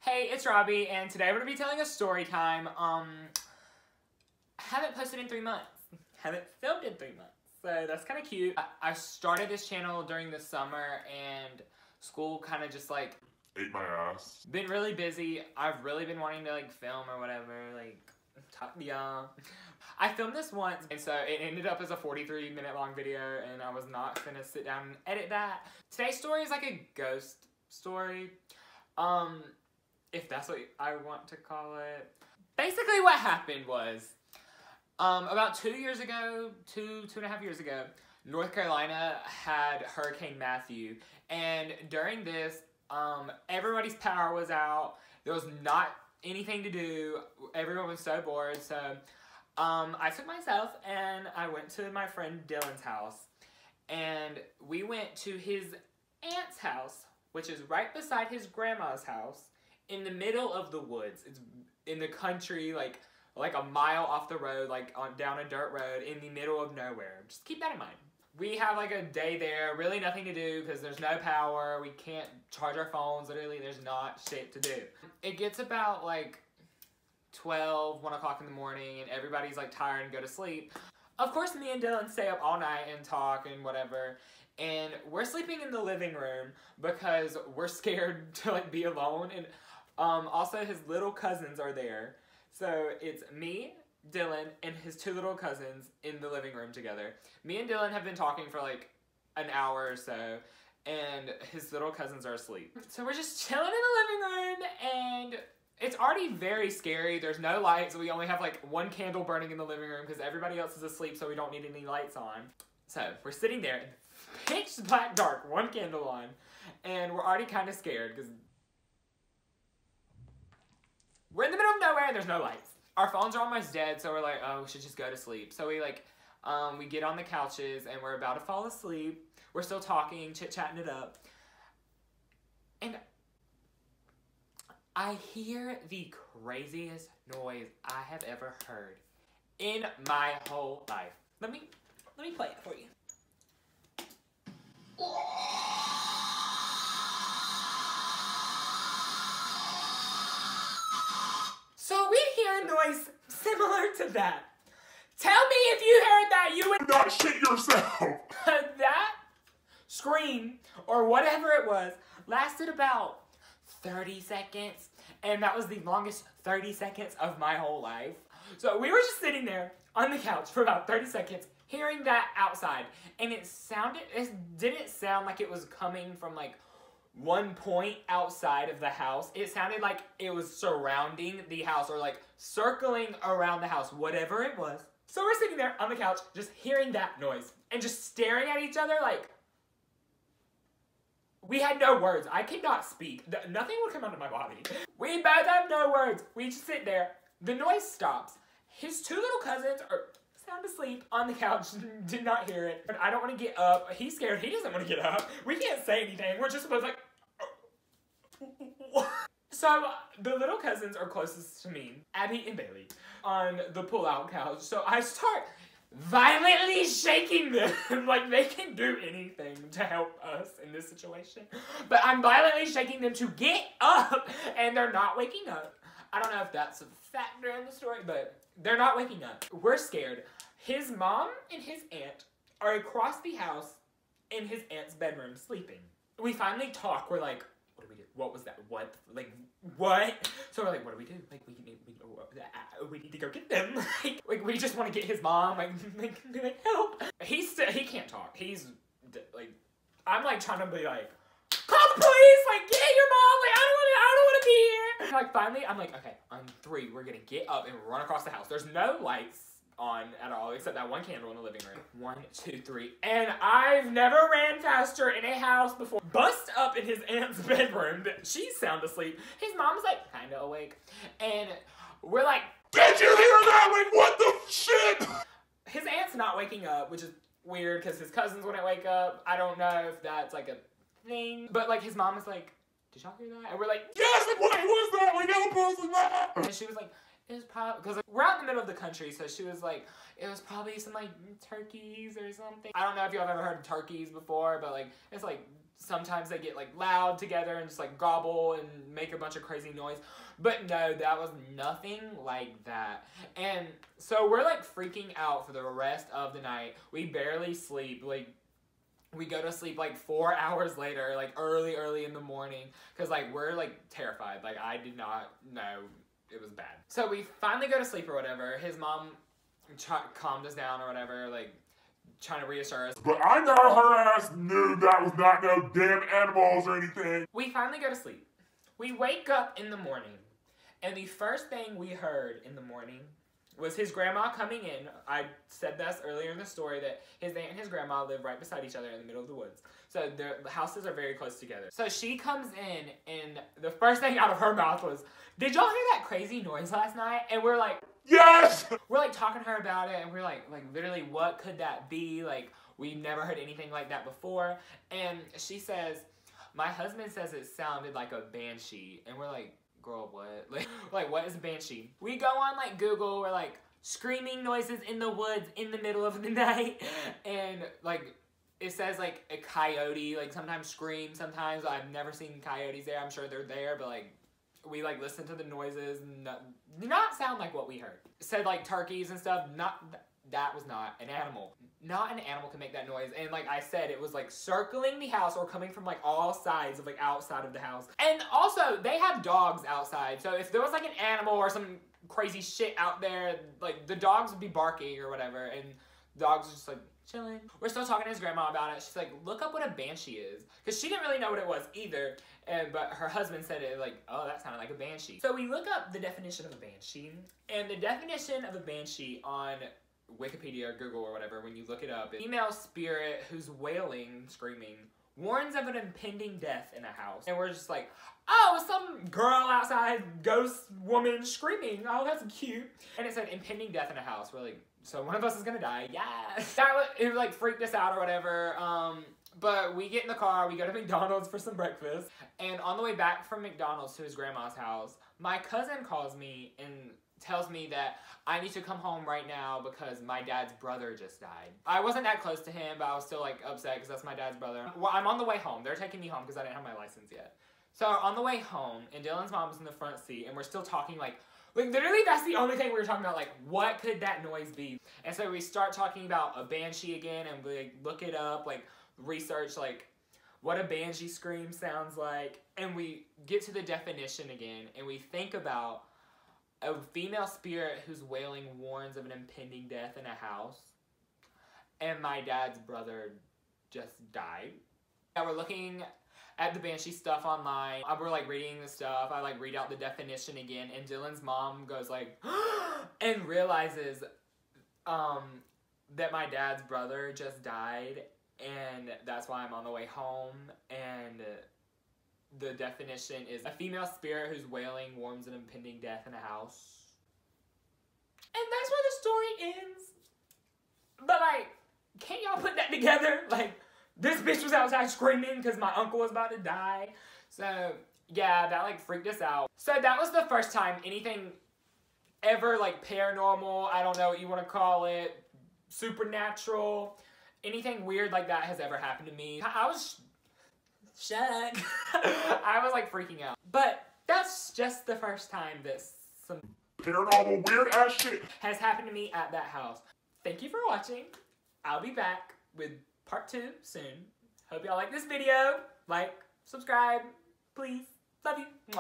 Hey, it's Robbie, and today we're going to be telling a story time. I haven't posted in 3 months. Haven't filmed in 3 months. So that's kind of cute. I started this channel during the summer, and school kind of just like ate my ass. Been really busy. I've really been wanting to like film or whatever, like talk to y'all. I filmed this once, and so it ended up as a 43-minute long video, and I was not gonna sit down and edit that. Today's story is like a ghost story. If that's what I want to call it. Basically what happened was, about 2 years ago, two and a half years ago, North Carolina had Hurricane Matthew, and during this, everybody's power was out. There was not anything to do. Everyone was so bored, so I took myself and I went to my friend Dylan's house, and we went to his aunt's house, which is right beside his grandma's house, in the middle of the woods. It's in the country, like a mile off the road, like down a dirt road in the middle of nowhere. Just keep that in mind. We have like a day there, really nothing to do because there's no power. We can't charge our phones. Literally, there's not shit to do. It gets about like 1 o'clock in the morning, and everybody's like tired and go to sleep. Of course, me and Dylan stay up all night and talk and whatever. And we're sleeping in the living room because we're scared to like be alone. And also his little cousins are there. So it's me, Dylan, and his 2 little cousins in the living room together. Me and Dylan have been talking for like an hour or so, and his little cousins are asleep. So we're just chilling in the living room, and it's already very scary. There's no lights. We only have like 1 candle burning in the living room because everybody else is asleep, so we don't need any lights on. So we're sitting there, pitch black dark, 1 candle on, and we're already kind of scared because we're in the middle of nowhere and there's no lights. Our phones are almost dead, so we're like, oh, we should just go to sleep. So we like, we get on the couches and we're about to fall asleep. We're still talking, chit-chatting it up. And I hear the craziest noise I have ever heard in my whole life. Let me play it for you. So we hear a noise similar to that. Tell me if you heard that, you would not shit yourself. That scream, or whatever it was, lasted about 30 seconds. And that was the longest 30 seconds of my whole life. So we were just sitting there on the couch for about 30 seconds, hearing that outside. And it didn't sound like it was coming from like 1 point outside of the house. It sounded like it was surrounding the house, or like circling around the house, whatever it was. So we're sitting there on the couch just hearing that noise and just staring at each other like we had no words. I could not speak. Nothing would come out of my body. We both have no words. We just sit there. The noise stops. His 2 little cousins are sound asleep on the couch, did not hear it. But I don't want to get up. He's scared. He doesn't want to get up. We can't say anything. We're just supposed to like... So the little cousins are closest to me, Abby and Bailey, on the pull-out couch. So I start violently shaking them like they can do anything to help us in this situation. But I'm violently shaking them to get up, and they're not waking up. I don't know if that's a factor in the story, but they're not waking up. We're scared. His mom and his aunt are across the house in his aunt's bedroom sleeping. We finally talk. We're like, what do we do? What was that? What? Like, what? So we're like, what do we do? Like, we need to go get them. Like, we just want to get his mom. Like help. He can't talk. He's like, I'm like trying to be like, call the police. Like, get your mom. Like, I don't want to be here. Like, finally, I'm like, okay, on 3, we're gonna get up and run across the house. There's no lights on at all except that 1 candle in the living room. 1, 2, 3, and I've never ran faster in a house before. Bust up in his aunt's bedroom. She's sound asleep. His mom's like kinda awake, and we're like, did you hear that? Like, what the shit? His aunt's not waking up, which is weird because his cousins wouldn't wake up. I don't know if that's like a thing, but like his mom is like, did y'all hear that? And we're like, yes, like, what was that? Like, how close was that? and she was like, it was probably, because like, we're out in the middle of the country, so she was like, it was probably some like turkeys or something. I don't know if y'all have ever heard of turkeys before, but like, it's like sometimes they get like loud together and just like gobble and make a bunch of crazy noise. But no, that was nothing like that. And so we're like freaking out for the rest of the night. We barely sleep. Like, we go to sleep like 4 hours later, like early in the morning, because like we're like terrified. Like, I did not know it was bad. So we finally go to sleep or whatever. His mom calmed us down or whatever, like trying to reassure us. But I know her ass knew that was not no damn animals or anything. We finally go to sleep. We wake up in the morning, and the first thing we heard in the morning was his grandma coming in. I said this earlier in the story that his aunt and his grandma live right beside each other in the middle of the woods. So the houses are very close together. So she comes in, and the first thing out of her mouth was, "Did y'all hear that crazy noise last night?" And we're like, yes! we're like talking to her about it, and we're like literally, what could that be? Like, we've never heard anything like that before. And she says, "My husband says it sounded like a banshee." And we're like, girl, what? Like what is a banshee? We go on like Google, we're like, screaming noises in the woods in the middle of the night, and like it says like a coyote like sometimes screams. Sometimes I've never seen coyotes there. I'm sure they're there, but like we like listen to the noises and do not sound like what we heard. It said like turkeys and stuff. That was not an animal. Not an animal can make that noise. And like I said, it was like circling the house or coming from like all sides of like outside of the house. And also, they have dogs outside. So if there was like an animal or some crazy shit out there, like the dogs would be barking or whatever. And the dogs are just like chilling. We're still talking to his grandma about it. She's like, look up what a banshee is. Because she didn't really know what it was either. But her husband said it like, oh, that sounded like a banshee. So we look up the definition of a banshee. And the definition of a banshee on Wikipedia or Google or whatever, when you look it up, female spirit who's wailing, screaming, warns of an impending death in a house. And we're just like, oh, some girl outside, ghost woman screaming. Oh, that's cute. And it said impending death in a house. We're like, so one of us is gonna die. Yes. It like freaked us out or whatever. But we get in the car, we go to McDonald's for some breakfast. And on the way back from McDonald's to his grandma's house, my cousin calls me and tells me that I need to come home right now because my dad's brother just died. I wasn't that close to him, but I was still like upset because that's my dad's brother. Well, I'm on the way home. They're taking me home because I didn't have my license yet. So on the way home, and Dylan's mom's in the front seat, and we're still talking like literally that's the only thing we were talking about, like what could that noise be? And so we start talking about a banshee again, and we like, look it up, like research like what a banshee scream sounds like, and we get to the definition again, and we think about a female spirit whose wailing warns of an impending death in a house, and my dad's brother just died. Yeah, we're looking at the banshee stuff online. We're like reading the stuff. I like read out the definition again, and Dylan's mom goes like, and realizes that my dad's brother just died, and that's why I'm on the way home. And the definition is a female spirit whose wailing warns an impending death in a house. And that's where the story ends. But like, can't y'all put that together? Like, this bitch was outside screaming because my uncle was about to die. So yeah, that like freaked us out. So that was the first time anything ever like paranormal, I don't know what you want to call it, supernatural, anything weird like that has ever happened to me. I was shocked. I was like freaking out. But that's just the first time that some Paranormal weird ass shit has happened to me at that house. Thank you for watching. I'll be back with part 2 soon. Hope y'all like this video. Like, subscribe, please. Love you. Mwah.